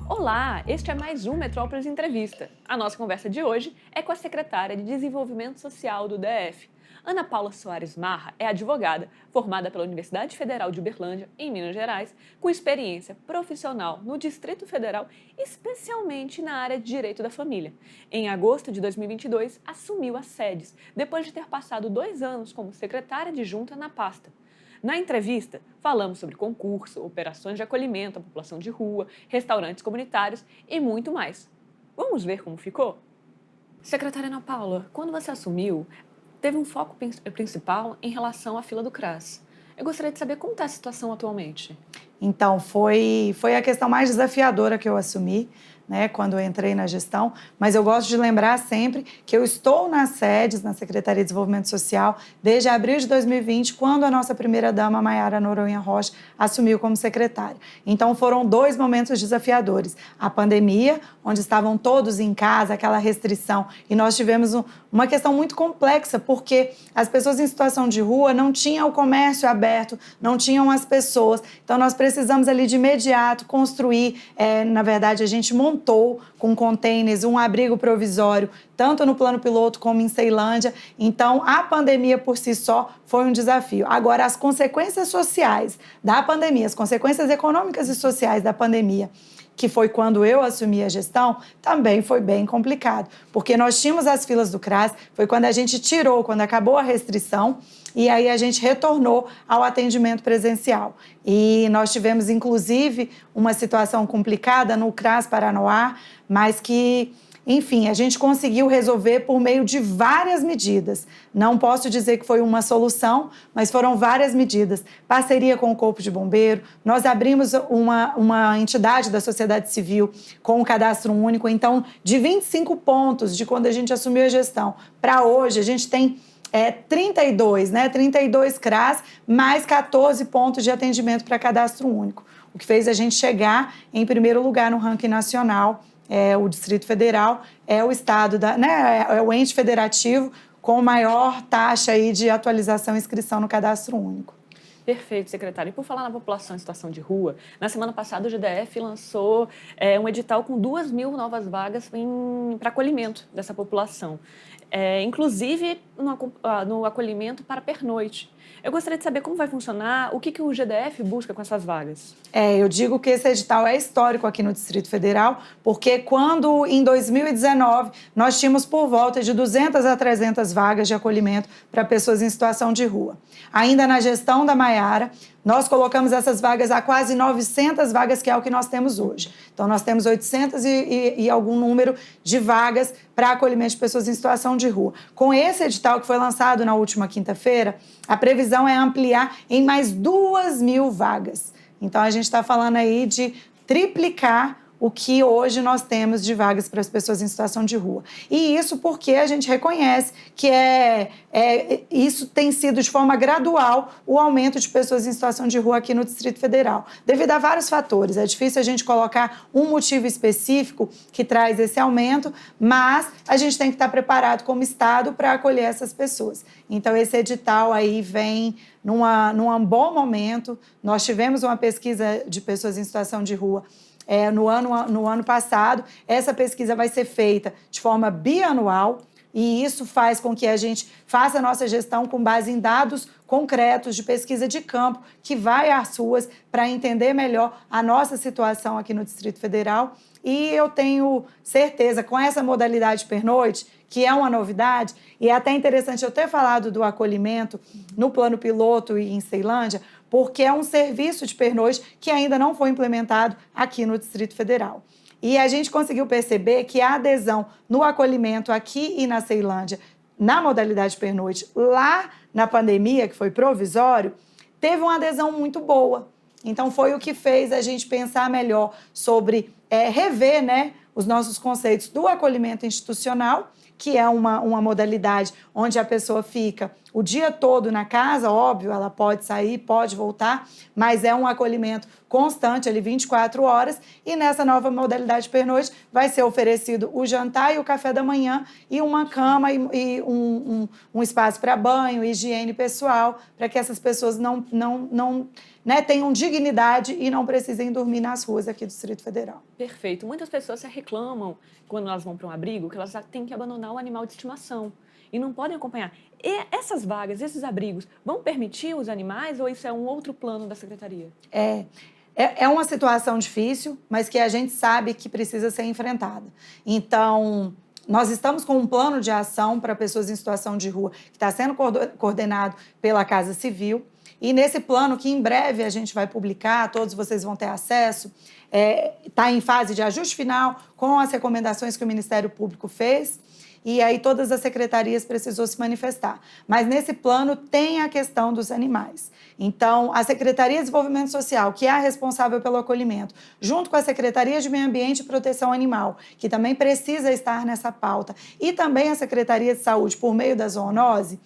Olá, este é mais um Metrópolis Entrevista. A nossa conversa de hoje é com a secretária de Desenvolvimento Social do DF. Ana Paula Soares Marra é advogada, formada pela Universidade Federal de Uberlândia, em Minas Gerais, com experiência profissional no Distrito Federal, especialmente na área de Direito da Família. Em agosto de 2022, assumiu as sedes, depois de ter passado 2 anos como secretária adjunta na pasta. Na entrevista, falamos sobre concurso, operações de acolhimento à população de rua, restaurantes comunitários e muito mais. Vamos ver como ficou? Secretária Ana Paula, quando você assumiu, teve um foco principal em relação à fila do CRAS. Eu gostaria de saber como está a situação atualmente. Então, foi a questão mais desafiadora que eu assumi, né, quando eu entrei na gestão, mas eu gosto de lembrar sempre que eu estou nas sedes, na Secretaria de Desenvolvimento Social, desde abril de 2020, quando a nossa primeira-dama, Maiara Noronha Rocha, assumiu como secretária. Então, foram 2 momentos desafiadores. A pandemia, onde estavam todos em casa, aquela restrição, e nós tivemos uma questão muito complexa, porque as pessoas em situação de rua não tinham o comércio aberto, não tinham as pessoas, então nós precisamos ali de imediato construir, na verdade, a gente montou com containers um abrigo provisório, tanto no plano piloto como em Ceilândia. Então, a pandemia por si só foi um desafio. Agora, as consequências sociais da pandemia, as consequências econômicas e sociais da pandemia, que foi quando eu assumi a gestão, também foi bem complicado, porque nós tínhamos as filas do CRAS, foi quando a gente tirou, quando acabou a restrição, e aí a gente retornou ao atendimento presencial. E nós tivemos, inclusive, uma situação complicada no CRAS Paranoá, mas que, enfim, a gente conseguiu resolver por meio de várias medidas. Não posso dizer que foi uma solução, mas foram várias medidas. Parceria com o Corpo de Bombeiro, nós abrimos uma entidade da sociedade civil com o cadastro único. Então, de 25 pontos de quando a gente assumiu a gestão para hoje, a gente tem 32, né? 32 CRAS, mais 14 pontos de atendimento para cadastro único. O que fez a gente chegar em primeiro lugar no ranking nacional. O Distrito Federal é o estado, é o ente federativo com maior taxa aí de atualização e inscrição no cadastro único. Perfeito, secretário. E por falar na população em situação de rua, na semana passada o GDF lançou um edital com 2.000 novas vagas para acolhimento dessa população, inclusive no acolhimento para pernoite. Eu gostaria de saber como vai funcionar, o que o GDF busca com essas vagas. Eu digo que esse edital é histórico aqui no Distrito Federal, porque quando, em 2019, nós tínhamos por volta de 200 a 300 vagas de acolhimento para pessoas em situação de rua. Ainda na gestão da Maiara, nós colocamos essas vagas a quase 900 vagas, que é o que nós temos hoje. Então, nós temos 800 e algum número de vagas para acolhimento de pessoas em situação de rua. Com esse edital que foi lançado na última quinta-feira, a previsão é ampliar em mais 2.000 vagas. Então, a gente está falando aí de triplicar o que hoje nós temos de vagas para as pessoas em situação de rua. E isso porque a gente reconhece que isso tem sido de forma gradual o aumento de pessoas em situação de rua aqui no Distrito Federal, devido a vários fatores. É difícil a gente colocar um motivo específico que traz esse aumento, mas a gente tem que estar preparado como Estado para acolher essas pessoas. Então, esse edital aí vem num bom momento. Nós tivemos uma pesquisa de pessoas em situação de rua no ano passado. Essa pesquisa vai ser feita de forma bianual e isso faz com que a gente faça a nossa gestão com base em dados concretos de pesquisa de campo, que vai às ruas para entender melhor a nossa situação aqui no Distrito Federal. E eu tenho certeza, com essa modalidade pernoite, que é uma novidade, e é até interessante eu ter falado do acolhimento no plano piloto e em Ceilândia, porque é um serviço de pernoite que ainda não foi implementado aqui no Distrito Federal. E a gente conseguiu perceber que a adesão no acolhimento aqui e na Ceilândia, na modalidade pernoite, lá na pandemia, que foi provisório, teve uma adesão muito boa. Então, foi o que fez a gente pensar melhor sobre rever, né, os nossos conceitos do acolhimento institucional, que é uma modalidade onde a pessoa fica o dia todo na casa, óbvio, ela pode sair, pode voltar, mas é um acolhimento constante, ali 24 horas, e nessa nova modalidade pernoite vai ser oferecido o jantar e o café da manhã e uma cama e um espaço para banho, higiene pessoal, para que essas pessoas não tenham dignidade e não precisem dormir nas ruas aqui do Distrito Federal. Perfeito. Muitas pessoas se reclamam, quando elas vão para um abrigo, que elas têm que abandonar o animal de estimação e não podem acompanhar. E essas vagas, esses abrigos, vão permitir os animais ou isso é um outro plano da Secretaria? É uma situação difícil, mas que a gente sabe que precisa ser enfrentada. Então, nós estamos com um plano de ação para pessoas em situação de rua que está sendo coordenado pela Casa Civil. E nesse plano, que em breve a gente vai publicar, todos vocês vão ter acesso, está em fase de ajuste final com as recomendações que o Ministério Público fez. E aí todas as secretarias precisou se manifestar. Mas nesse plano tem a questão dos animais. Então, a Secretaria de Desenvolvimento Social, que é a responsável pelo acolhimento, junto com a Secretaria de Meio Ambiente e Proteção Animal, que também precisa estar nessa pauta, e também a Secretaria de Saúde, por meio da zoonose,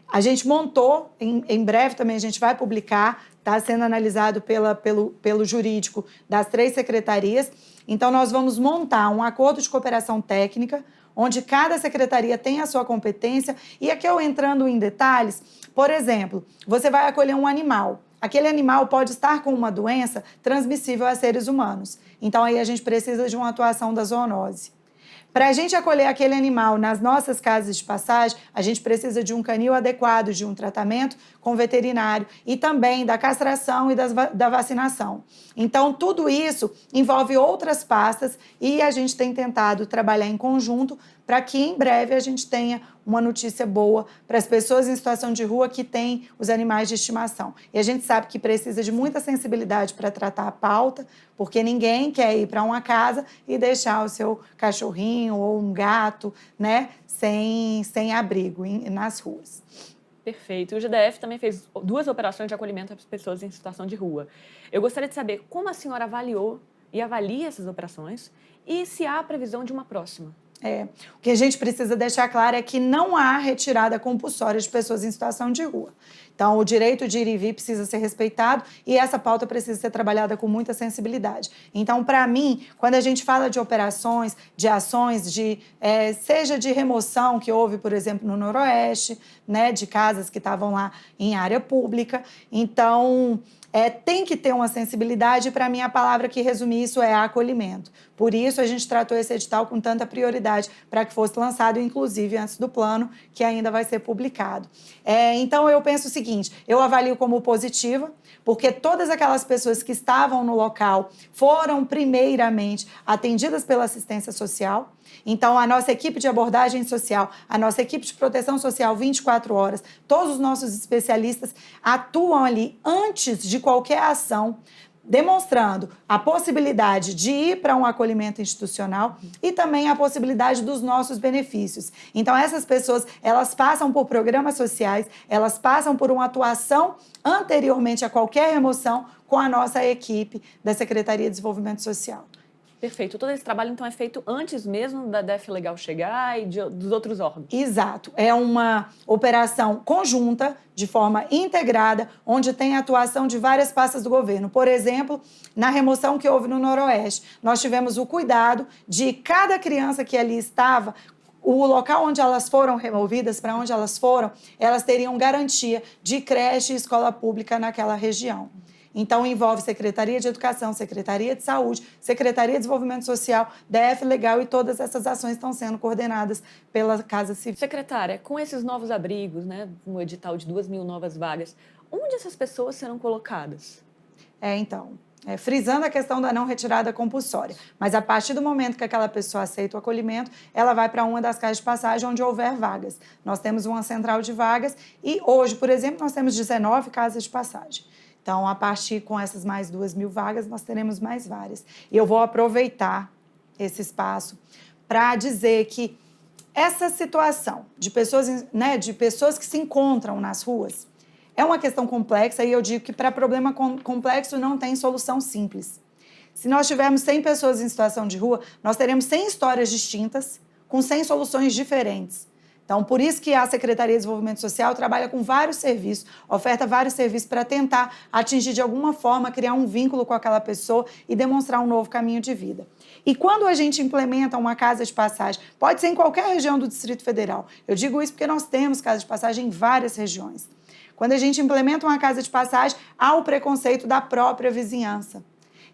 a gente montou, em breve também a gente vai publicar, está sendo analisado pelo jurídico das 3 secretarias. Então, nós vamos montar um acordo de cooperação técnica, onde cada secretaria tem a sua competência. E aqui eu entrando em detalhes, por exemplo, você vai acolher um animal. Aquele animal pode estar com uma doença transmissível a seres humanos. Então, aí a gente precisa de uma atuação da zoonose. Para a gente acolher aquele animal nas nossas casas de passagem, a gente precisa de um canil adequado, de um tratamento com veterinário e também da castração e da vacinação. Então, tudo isso envolve outras pastas e a gente tem tentado trabalhar em conjunto para que em breve a gente tenha uma notícia boa para as pessoas em situação de rua que têm os animais de estimação. E a gente sabe que precisa de muita sensibilidade para tratar a pauta, porque ninguém quer ir para uma casa e deixar o seu cachorrinho ou um gato, né, sem abrigo nas ruas. Perfeito. O GDF também fez 2 operações de acolhimento às pessoas em situação de rua. Eu gostaria de saber como a senhora avaliou e avalia essas operações e se há previsão de uma próxima. O que a gente precisa deixar claro é que não há retirada compulsória de pessoas em situação de rua. Então, o direito de ir e vir precisa ser respeitado e essa pauta precisa ser trabalhada com muita sensibilidade. Então, para mim, quando a gente fala de operações, de ações, seja de remoção que houve, por exemplo, no Noroeste, né, de casas que estavam lá em área pública, então tem que ter uma sensibilidade, e para mim a palavra que resume isso é acolhimento. Por isso a gente tratou esse edital com tanta prioridade para que fosse lançado, inclusive antes do plano, que ainda vai ser publicado. Então eu penso o seguinte, eu avalio como positiva, porque todas aquelas pessoas que estavam no local foram primeiramente atendidas pela assistência social. Então, a nossa equipe de abordagem social, a nossa equipe de proteção social 24 horas, todos os nossos especialistas atuam ali antes de qualquer ação, demonstrando a possibilidade de ir para um acolhimento institucional e também a possibilidade dos nossos benefícios. Então, essas pessoas, elas passam por programas sociais, elas passam por uma atuação anteriormente a qualquer remoção com a nossa equipe da Secretaria de Desenvolvimento Social. Perfeito. Todo esse trabalho, então, é feito antes mesmo da DF Legal chegar e dos outros órgãos? Exato. É uma operação conjunta, de forma integrada, onde tem a atuação de várias pastas do governo. Por exemplo, na remoção que houve no Noroeste, nós tivemos o cuidado de cada criança que ali estava, o local onde elas foram removidas, para onde elas foram, elas teriam garantia de creche e escola pública naquela região. Então, envolve Secretaria de Educação, Secretaria de Saúde, Secretaria de Desenvolvimento Social, DF Legal, e todas essas ações estão sendo coordenadas pela Casa Civil. Secretária, com esses novos abrigos, né, um edital de 2.000 novas vagas, onde essas pessoas serão colocadas? Frisando a questão da não retirada compulsória. Mas a partir do momento que aquela pessoa aceita o acolhimento, ela vai para uma das casas de passagem onde houver vagas. Nós temos uma central de vagas e hoje, por exemplo, nós temos 19 casas de passagem. Então, a partir com essas mais 2.000 vagas, nós teremos mais várias. E eu vou aproveitar esse espaço para dizer que essa situação de pessoas que se encontram nas ruas é uma questão complexa, e eu digo que para problema complexo não tem solução simples. Se nós tivermos 100 pessoas em situação de rua, nós teremos 100 histórias distintas, com 100 soluções diferentes. Então, por isso que a Secretaria de Desenvolvimento Social trabalha com vários serviços, oferta vários serviços para tentar atingir de alguma forma, criar um vínculo com aquela pessoa e demonstrar um novo caminho de vida. E quando a gente implementa uma casa de passagem, pode ser em qualquer região do Distrito Federal. Eu digo isso porque nós temos casa de passagem em várias regiões. Quando a gente implementa uma casa de passagem, há o preconceito da própria vizinhança.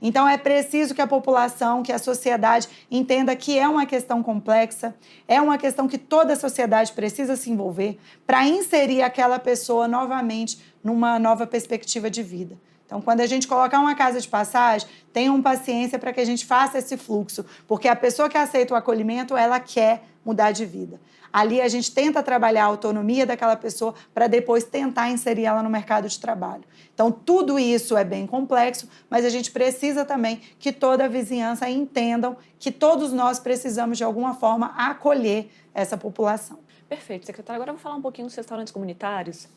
Então, é preciso que a população, que a sociedade entenda que é uma questão complexa, é uma questão que toda a sociedade precisa se envolver para inserir aquela pessoa novamente numa nova perspectiva de vida. Então, quando a gente colocar uma casa de passagem, tenham paciência para que a gente faça esse fluxo, porque a pessoa que aceita o acolhimento, ela quer mudar de vida. Ali a gente tenta trabalhar a autonomia daquela pessoa para depois tentar inserir ela no mercado de trabalho. Então, tudo isso é bem complexo, mas a gente precisa também que toda a vizinhança entendam que todos nós precisamos, de alguma forma, acolher essa população. Perfeito, secretária. Agora eu vou falar um pouquinho dos restaurantes comunitários.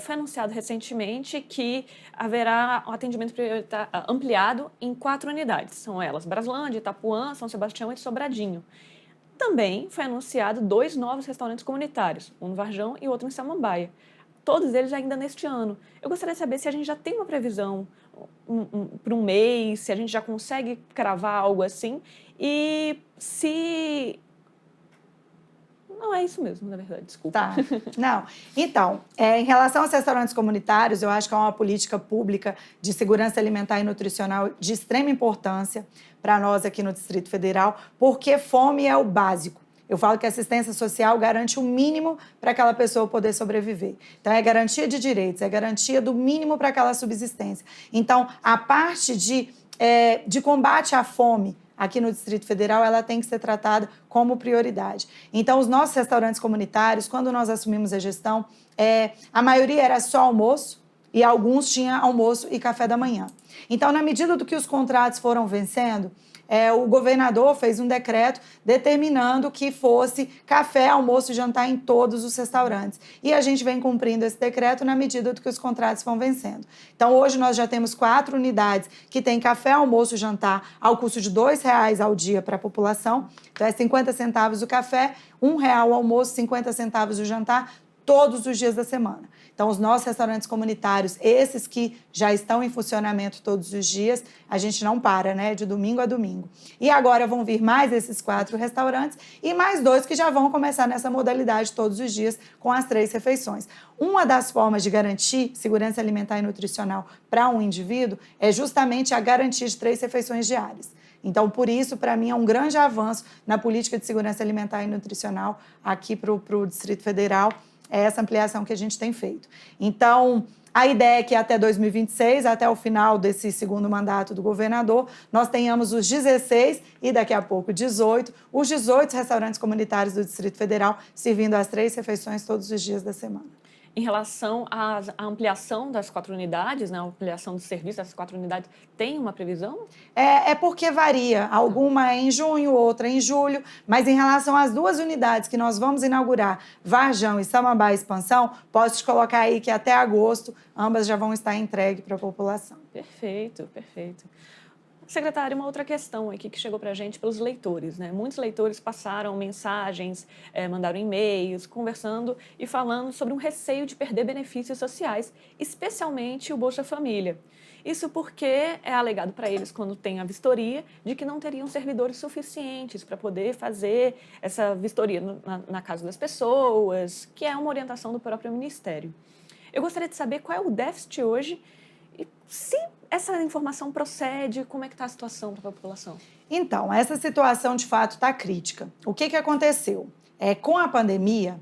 Foi anunciado recentemente que haverá um atendimento ampliado em 4 unidades. São elas Braslândia, Itapuã, São Sebastião e Sobradinho. Também foi anunciado 2 novos restaurantes comunitários, um no Varjão e outro em Samambaia. Todos eles ainda neste ano. Eu gostaria de saber se a gente já tem uma previsão para um mês, se a gente já consegue cravar algo assim, e se... Não, é isso mesmo, na verdade, desculpa. Tá, não. Então, em relação aos restaurantes comunitários, eu acho que é uma política pública de segurança alimentar e nutricional de extrema importância para nós aqui no Distrito Federal, porque fome é o básico. Eu falo que a assistência social garante o mínimo para aquela pessoa poder sobreviver. Então, é garantia de direitos, é garantia do mínimo para aquela subsistência. Então, a parte de combate à fome aqui no Distrito Federal, ela tem que ser tratada como prioridade. Então, os nossos restaurantes comunitários, quando nós assumimos a gestão, a maioria era só almoço e alguns tinham almoço e café da manhã. Então, na medida do que os contratos foram vencendo, o governador fez um decreto determinando que fosse café, almoço e jantar em todos os restaurantes. E a gente vem cumprindo esse decreto na medida do que os contratos vão vencendo. Então, hoje nós já temos 4 unidades que têm café, almoço e jantar ao custo de R$2 ao dia para a população. Então, é 50 centavos o café, R$1 o almoço, 50 centavos o jantar, todos os dias da semana. Então, os nossos restaurantes comunitários, esses que já estão em funcionamento todos os dias, a gente não para, né? De domingo a domingo. E agora vão vir mais esses 4 restaurantes e mais 2 que já vão começar nessa modalidade todos os dias com as 3 refeições. Uma das formas de garantir segurança alimentar e nutricional para um indivíduo é justamente a garantia de 3 refeições diárias. Então, por isso, para mim, é um grande avanço na política de segurança alimentar e nutricional aqui para o Distrito Federal, é essa ampliação que a gente tem feito. Então, a ideia é que até 2026, até o final desse segundo mandato do governador, nós tenhamos os 16 e daqui a pouco os 18 restaurantes comunitários do Distrito Federal servindo as 3 refeições todos os dias da semana. Em relação à ampliação das 4 unidades, né, a ampliação do serviço das 4 unidades, tem uma previsão? É porque varia. Alguma é em junho, outra é em julho. Mas em relação às 2 unidades que nós vamos inaugurar, Varjão e Samambaia Expansão, posso te colocar aí que até agosto ambas já vão estar entregues para a população. Perfeito, perfeito. Secretária, uma outra questão aqui que chegou para a gente pelos leitores, né? Muitos leitores passaram mensagens, mandaram e-mails, conversando e falando sobre um receio de perder benefícios sociais, especialmente o Bolsa Família. Isso porque é alegado para eles, quando tem a vistoria, de que não teriam servidores suficientes para poder fazer essa vistoria na casa das pessoas, que é uma orientação do próprio Ministério. Eu gostaria de saber qual é o déficit hoje e se essa informação procede, como é que está a situação para a população? Então, essa situação de fato está crítica. O que aconteceu? Com a pandemia,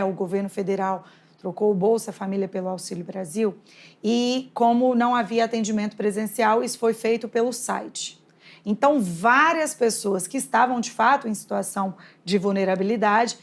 o governo federal trocou o Bolsa Família pelo Auxílio Brasil e, como não havia atendimento presencial, isso foi feito pelo site. Então, várias pessoas que estavam de fato em situação de vulnerabilidade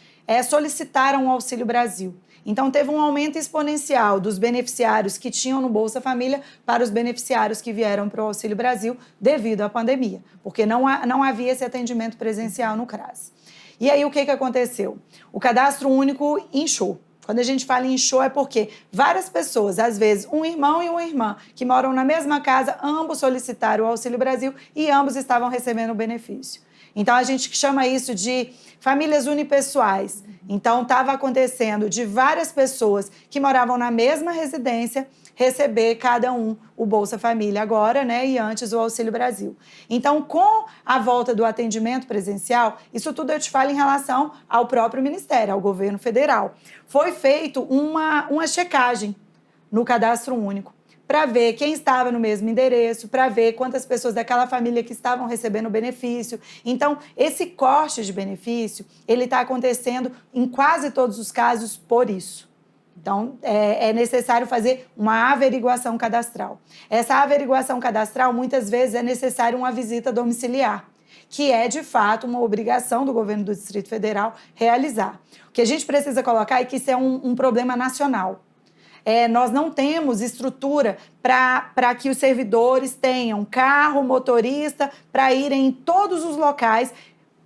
solicitaram o Auxílio Brasil. Então, teve um aumento exponencial dos beneficiários que tinham no Bolsa Família para os beneficiários que vieram para o Auxílio Brasil devido à pandemia, porque não havia esse atendimento presencial no CRAS. E aí, o que aconteceu? O cadastro único inchou. Quando a gente fala em inchou é porque várias pessoas, às vezes um irmão e uma irmã, que moram na mesma casa, ambos solicitaram o Auxílio Brasil e ambos estavam recebendo o benefício. Então, a gente chama isso de famílias unipessoais. Então, estava acontecendo de várias pessoas que moravam na mesma residência receber cada um o Bolsa Família agora, né, e antes o Auxílio Brasil. Então, com a volta do atendimento presencial, isso tudo eu te falo em relação ao próprio Ministério, ao governo federal. Foi feito uma checagem no Cadastro Único, para ver quem estava no mesmo endereço, para ver quantas pessoas daquela família que estavam recebendo benefício. Então, esse corte de benefício, ele está acontecendo em quase todos os casos por isso. Então, é necessário fazer uma averiguação cadastral. Essa averiguação cadastral, muitas vezes, é necessário uma visita domiciliar, que é, de fato, uma obrigação do governo do Distrito Federal realizar. O que a gente precisa colocar é que isso é um problema nacional. Nós não temos estrutura para que os servidores tenham carro, motorista, para irem em todos os locais.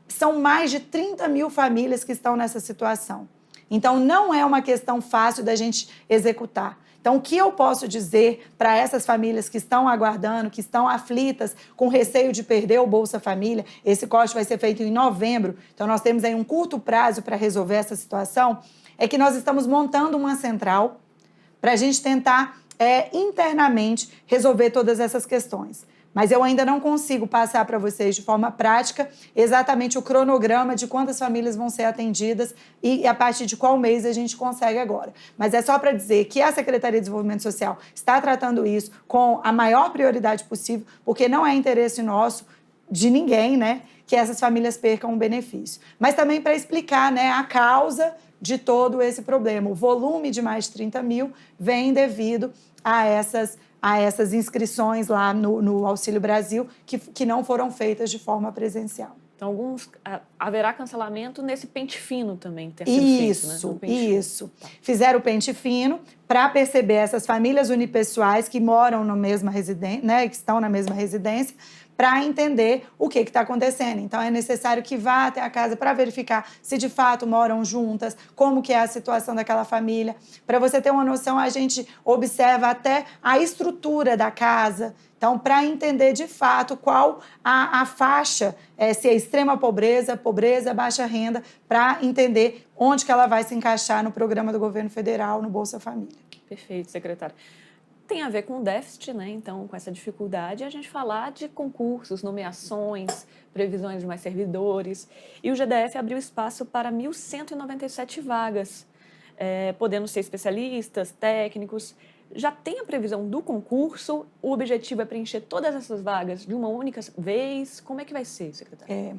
São mais de 30 mil famílias que estão nessa situação. Então, não é uma questão fácil da gente executar. Então, o que eu posso dizer para essas famílias que estão aguardando, que estão aflitas, com receio de perder o Bolsa Família, esse corte vai ser feito em novembro, então nós temos aí um curto prazo para resolver essa situação, é que nós estamos montando uma central para a gente tentar internamente resolver todas essas questões. Mas eu ainda não consigo passar para vocês de forma prática exatamente o cronograma de quantas famílias vão ser atendidas e a partir de qual mês a gente consegue agora. Mas é só para dizer que a Secretaria de Desenvolvimento Social está tratando isso com a maior prioridade possível, porque não é interesse nosso, de ninguém, né, que essas famílias percam o benefício. Mas também para explicar, né, a causa de todo esse problema. O volume de mais de 30 mil vem devido a essas inscrições lá no Auxílio Brasil que não foram feitas de forma presencial. Então, haverá cancelamento nesse pente fino também, ter sido feito, né? Isso. Tá. Fizeram o pente fino para perceber essas famílias unipessoais que moram na mesma residência, né, que estão na mesma residência, para entender o que está acontecendo. Então, é necessário que vá até a casa para verificar se de fato moram juntas, como que é a situação daquela família. Para você ter uma noção, a gente observa até a estrutura da casa. Então, para entender de fato qual a faixa, se é extrema pobreza, baixa renda, para entender onde que ela vai se encaixar no programa do governo federal, no Bolsa Família. Perfeito, secretária. Tem a ver com o déficit, né? Então, com essa dificuldade, a gente falar de concursos, nomeações, previsões de mais servidores. E o GDF abriu espaço para 1.197 vagas, podendo ser especialistas, técnicos. Já tem a previsão do concurso? O objetivo é preencher todas essas vagas de uma única vez? Como é que vai ser, secretária?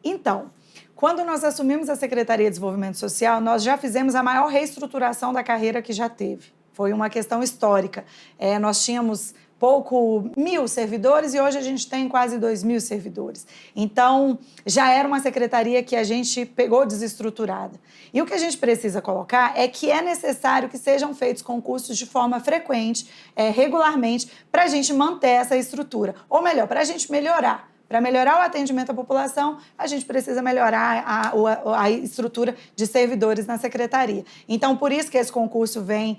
Então, quando nós assumimos a Secretaria de Desenvolvimento Social, nós já fizemos a maior reestruturação da carreira que já teve. Foi uma questão histórica. Nós tínhamos pouco 1.000 servidores e hoje a gente tem quase 2.000 servidores. Então, já era uma secretaria que a gente pegou desestruturada. E o que a gente precisa colocar é que é necessário que sejam feitos concursos de forma frequente, regularmente, para a gente manter essa estrutura. Ou melhor, para a gente melhorar. Para melhorar o atendimento à população, a gente precisa melhorar a estrutura de servidores na secretaria. Então, por isso que esse concurso vem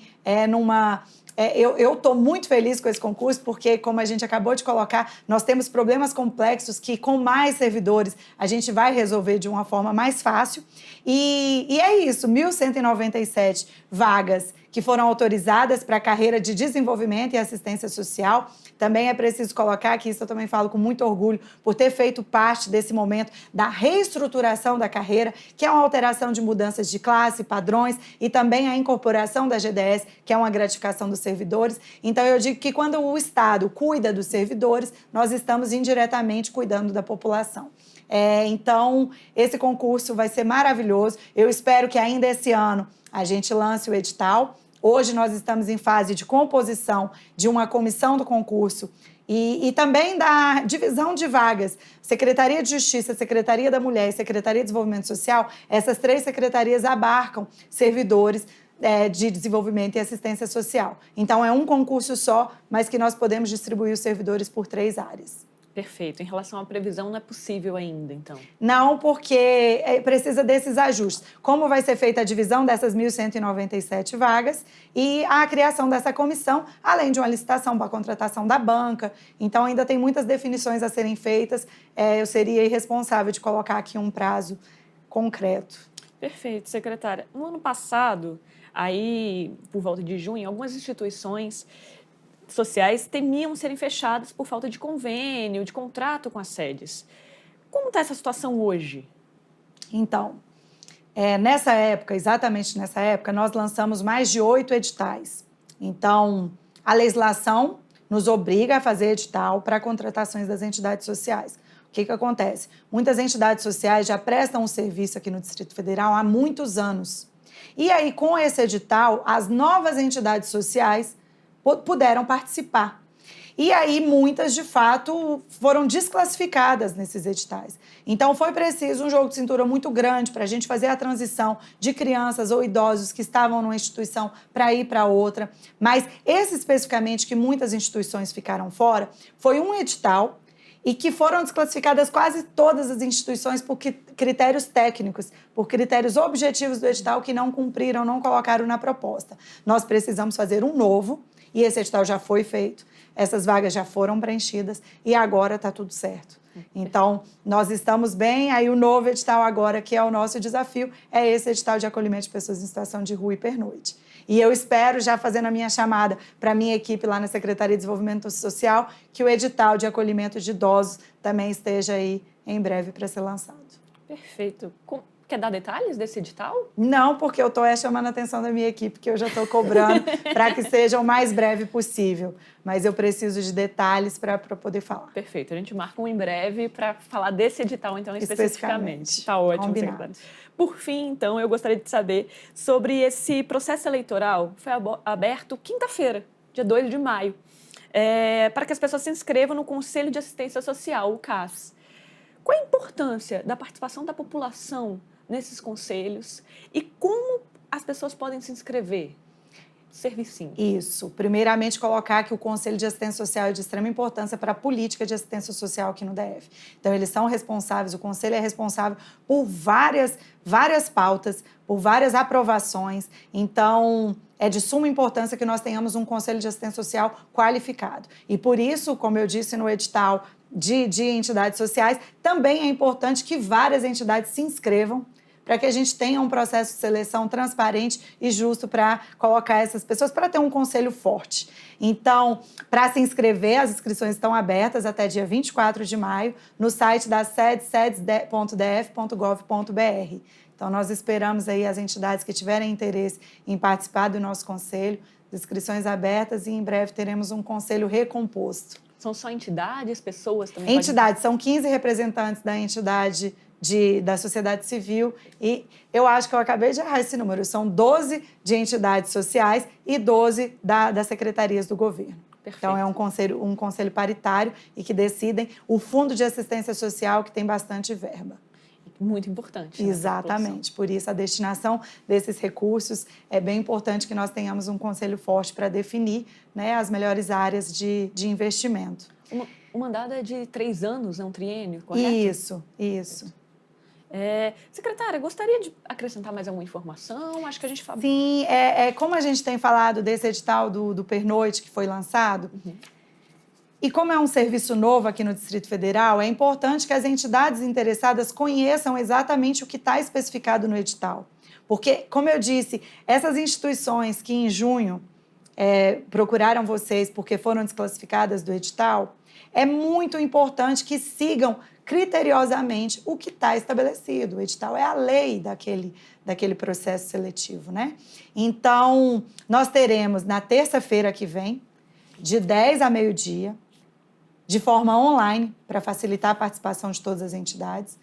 eu estou muito feliz com esse concurso, porque, como a gente acabou de colocar, nós temos problemas complexos que, com mais servidores, a gente vai resolver de uma forma mais fácil. E é isso, 1.197 vagas que foram autorizadas para a carreira de desenvolvimento e assistência social. Também é preciso colocar que isso eu também falo com muito orgulho, por ter feito parte desse momento da reestruturação da carreira, que é uma alteração de mudanças de classe, padrões, e também a incorporação da GDS, que é uma gratificação dos servidores. Então, eu digo que quando o Estado cuida dos servidores, nós estamos indiretamente cuidando da população. Então, esse concurso vai ser maravilhoso. Eu espero que ainda esse ano a gente lance o edital. Hoje nós estamos em fase de composição de uma comissão do concurso e também da divisão de vagas. Secretaria de Justiça, Secretaria da Mulher e Secretaria de Desenvolvimento Social, essas 3 secretarias abarcam servidores de desenvolvimento e assistência social. Então, é um concurso só, mas que nós podemos distribuir os servidores por 3 áreas. Perfeito. Em relação à previsão, não é possível ainda, então? Não, porque precisa desses ajustes. Como vai ser feita a divisão dessas 1.197 vagas e a criação dessa comissão, além de uma licitação para a contratação da banca. Então, ainda tem muitas definições a serem feitas. Eu seria irresponsável de colocar aqui um prazo concreto. Perfeito, secretária. No ano passado, aí, por volta de junho, algumas instituições sociais temiam serem fechadas por falta de convênio, de contrato com as sedes. Como está essa situação hoje? Então, nessa época, exatamente nessa época, nós lançamos mais de 8 editais. Então, a legislação nos obriga a fazer edital para contratações das entidades sociais. O que acontece? Muitas entidades sociais já prestam um serviço aqui no Distrito Federal há muitos anos. E aí, com esse edital, as novas entidades sociais puderam participar. E aí, muitas, de fato, foram desclassificadas nesses editais. Então, foi preciso um jogo de cintura muito grande para a gente fazer a transição de crianças ou idosos que estavam numa instituição para ir para outra. Mas esse, especificamente, que muitas instituições ficaram fora, foi um edital e que foram desclassificadas quase todas as instituições por critérios técnicos, por critérios objetivos do edital que não cumpriram, não colocaram na proposta. Nós precisamos fazer um novo, e esse edital já foi feito, essas vagas já foram preenchidas e agora está tudo certo. Então, nós estamos bem, aí o novo edital agora, que é o nosso desafio, é esse edital de acolhimento de pessoas em situação de rua e pernoite. E eu espero, já fazendo a minha chamada para a minha equipe lá na Secretaria de Desenvolvimento Social, que o edital de acolhimento de idosos também esteja aí em breve para ser lançado. Perfeito. Quer dar detalhes desse edital? Não, porque eu estou chamando a atenção da minha equipe, que eu já estou cobrando para que seja o mais breve possível. Mas eu preciso de detalhes para poder falar. Perfeito. A gente marca um em breve para falar desse edital, então, especificamente. Está ótimo, secretário. Por fim, então, eu gostaria de saber sobre esse processo eleitoral. Foi aberto quinta-feira, dia 2 de maio, para que as pessoas se inscrevam no Conselho de Assistência Social, o CAS. Qual a importância da participação da população nesses conselhos e como as pessoas podem se inscrever? Servicinho. Isso. Primeiramente, colocar que o Conselho de Assistência Social é de extrema importância para a política de assistência social aqui no DF. Então, eles são responsáveis, o Conselho é responsável por várias pautas, por várias aprovações. Então, é de suma importância que nós tenhamos um Conselho de Assistência Social qualificado. E por isso, como eu disse no edital de entidades sociais, também é importante que várias entidades se inscrevam para que a gente tenha um processo de seleção transparente e justo para colocar essas pessoas, para ter um conselho forte. Então, para se inscrever, as inscrições estão abertas até dia 24 de maio no site da sede, sedes.df.gov.br. Então, nós esperamos aí as entidades que tiverem interesse em participar do nosso conselho, inscrições abertas, e em breve teremos um conselho recomposto. São só entidades, pessoas também? Entidades, são 15 representantes da entidade da sociedade civil, e eu acho que eu acabei de errar esse número, são 12 de entidades sociais e 12 das secretarias do governo. Perfeito. Então, é um conselho paritário e que decidem o Fundo de Assistência Social, que tem bastante verba. Muito importante. Exatamente, por isso a destinação desses recursos é bem importante que nós tenhamos um conselho forte para definir, né, as melhores áreas de investimento. O mandato é de 3 anos, é um triênio, correto? Isso. Secretária, gostaria de acrescentar mais alguma informação? Acho que a gente fala. Sim, como a gente tem falado desse edital do Pernoite que foi lançado, e como é um serviço novo aqui no Distrito Federal, é importante que as entidades interessadas conheçam exatamente o que está especificado no edital. Porque, como eu disse, essas instituições que em junho procuraram vocês porque foram desclassificadas do edital, é muito importante que sigam criteriosamente o que está estabelecido. O edital é a lei daquele processo seletivo, né? Então, nós teremos na terça-feira que vem, de 10 a meio-dia, de forma online, para facilitar a participação de todas as entidades,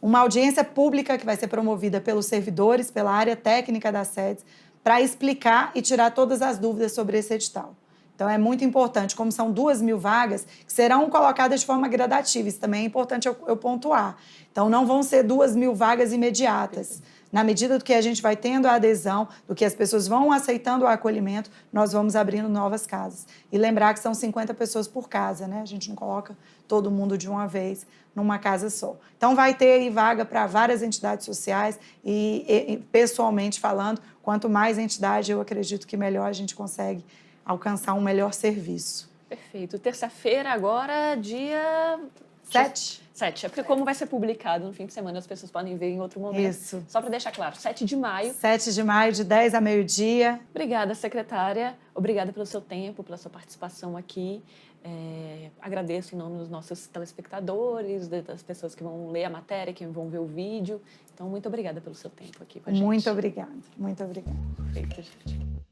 uma audiência pública que vai ser promovida pelos servidores, pela área técnica das sedes, para explicar e tirar todas as dúvidas sobre esse edital. Então, é muito importante, como são 2.000 vagas, que serão colocadas de forma gradativa. Isso também é importante eu pontuar. Então, não vão ser 2.000 vagas imediatas. Na medida do que a gente vai tendo a adesão, do que as pessoas vão aceitando o acolhimento, nós vamos abrindo novas casas. E lembrar que são 50 pessoas por casa, né? A gente não coloca todo mundo de uma vez numa casa só. Então, vai ter aí vaga para várias entidades sociais e, pessoalmente falando, quanto mais entidade, eu acredito que melhor a gente consegue alcançar um melhor serviço. Perfeito. Terça-feira agora, dia... 7? 7. É porque como vai ser publicado no fim de semana, as pessoas podem ver em outro momento. Isso. Só para deixar claro, 7 de maio. 7 de maio, de 10 a meio-dia. Obrigada, secretária. Obrigada pelo seu tempo, pela sua participação aqui. Agradeço em nome dos nossos telespectadores, das pessoas que vão ler a matéria, que vão ver o vídeo. Então, muito obrigada pelo seu tempo aqui com a gente. Muito obrigada. Muito obrigada. Perfeito, gente.